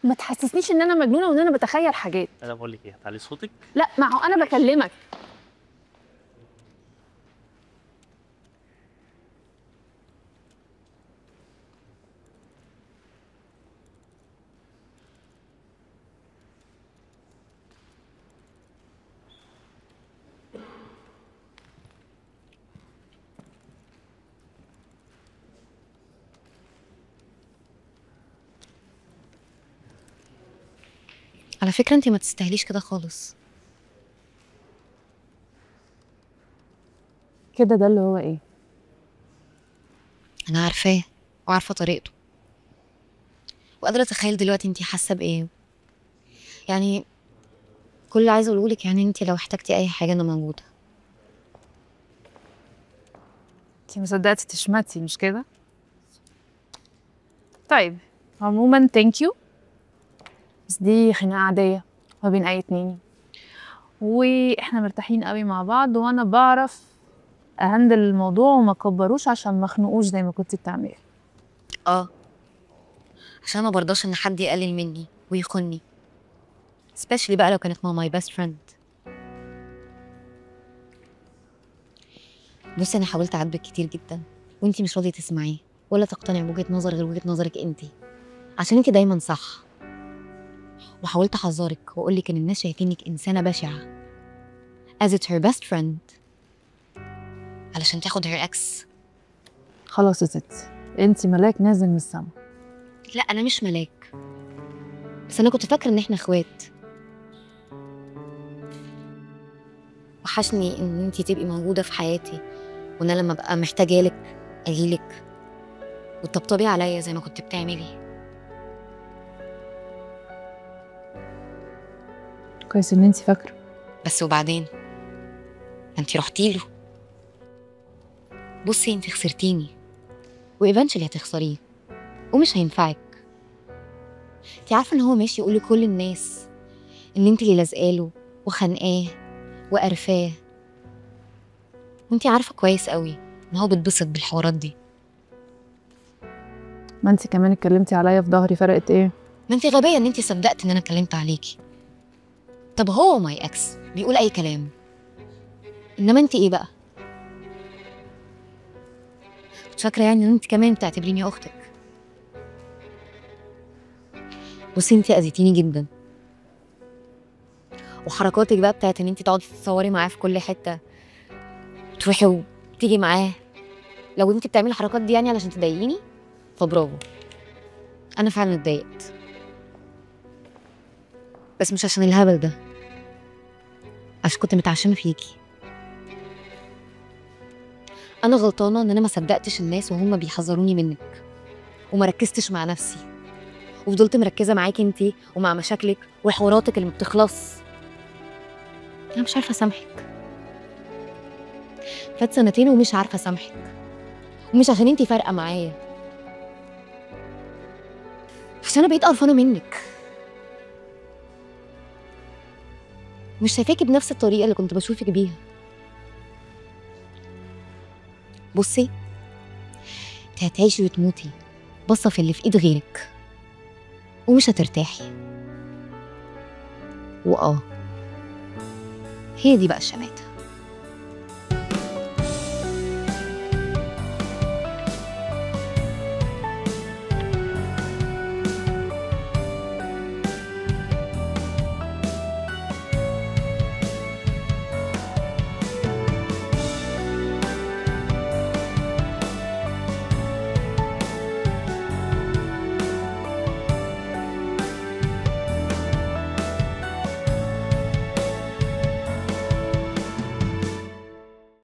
ما تحسسنيش ان انا مجنونه وان انا بتخيل حاجات. انا بقول لك ايه، هتعلي صوتك؟ لا، ما هو انا بكلمك. على فكرة انتي ما تستاهليش كده خالص. كده ده اللي هو ايه؟ انا عارفاه وعارفة طريقته، وقادرة اتخيل دلوقتي انتي حاسة بايه. يعني كل اللي عايزة اقولهولك يعني انتي لو احتجتي اي حاجة انا موجودة. انتي مصدقتي تشمتي مش كده؟ طيب، عموما ثانك يو، بس دي خناقه عاديه ما بين اي اتنين، واحنا مرتاحين قوي مع بعض، وانا بعرف اهندل الموضوع وما كبروش عشان ما اخنقوش زي ما كنتي بتعملي. اه، عشان ما برضاش ان حد يقلل مني ويخوني، especially بقى لو كانت مع my best friend. بصي انا حاولت اعاتبك كتير جدا وانتي مش راضية تسمعيه ولا تقتنعي بوجهة نظر غير وجهة نظرك انتي، عشان انتي دايما صح. وحاولت احذرك واقولك ان الناس شايفينك انسانة بشعة as it's her best friend علشان تاخد her ex. خلاص يا ستي، انتي ملاك نازل من السما. لا انا مش ملاك، بس انا كنت فاكره ان احنا اخوات. وحشني ان انتي تبقي موجوده في حياتي، وان انا لما ابقى محتاجه لك اجيلك وتطبطبي عليا زي ما كنت بتعملي. كويس ان انتي فاكره. بس وبعدين انتي رحتي له. بصي انتي خسرتيني وايفنشلي هتخسريه ومش هينفعك. انتي عارفه ان هو ماشي يقول لكل الناس ان انتي اللي لازقاله وخانقاه وقرفاه، وانتي عارفه كويس قوي ان هو بيتبسط بالحوارات دي. ما انتي كمان اتكلمتي عليا في ظهري، فرقت ايه؟ ما انتي غبيه ان انتي صدقتي ان انا اتكلمت عليكي. طب هو ماي اكس بيقول اي كلام، انما انتي ايه بقى؟ كنت فاكره يعني ان انتي كمان بتعتبريني اختك. بصي انتي اذيتيني جدا، وحركاتك بقى بتاعت ان انتي تقعدي تتصوري معاه في كل حته، تروحي وتيجي معاه. لو انتي بتعملي الحركات دي يعني علشان تضايقيني فبرافو، انا فعلا اتضايقت، بس مش عشان الهبل ده، عشان كنت متعشمه فيكي. انا غلطانه ان انا ما صدقتش الناس وهم بيحذروني منك، وما ركزتش مع نفسي، وفضلت مركزه معاكي انتي ومع مشاكلك وحواراتك اللي ما بتخلص. انا مش عارفه اسامحك، فات سنتين ومش عارفه اسامحك، ومش عشان انتي فارقه معايا، عشان انا بقيت قرفانه منك، مش شايفاكي بنفس الطريقه اللي كنت بشوفك بيها. بصي انت هتعيشي وتموتي باصه في اللي في ايد غيرك، ومش هترتاحي. هي دي بقى الشماتة.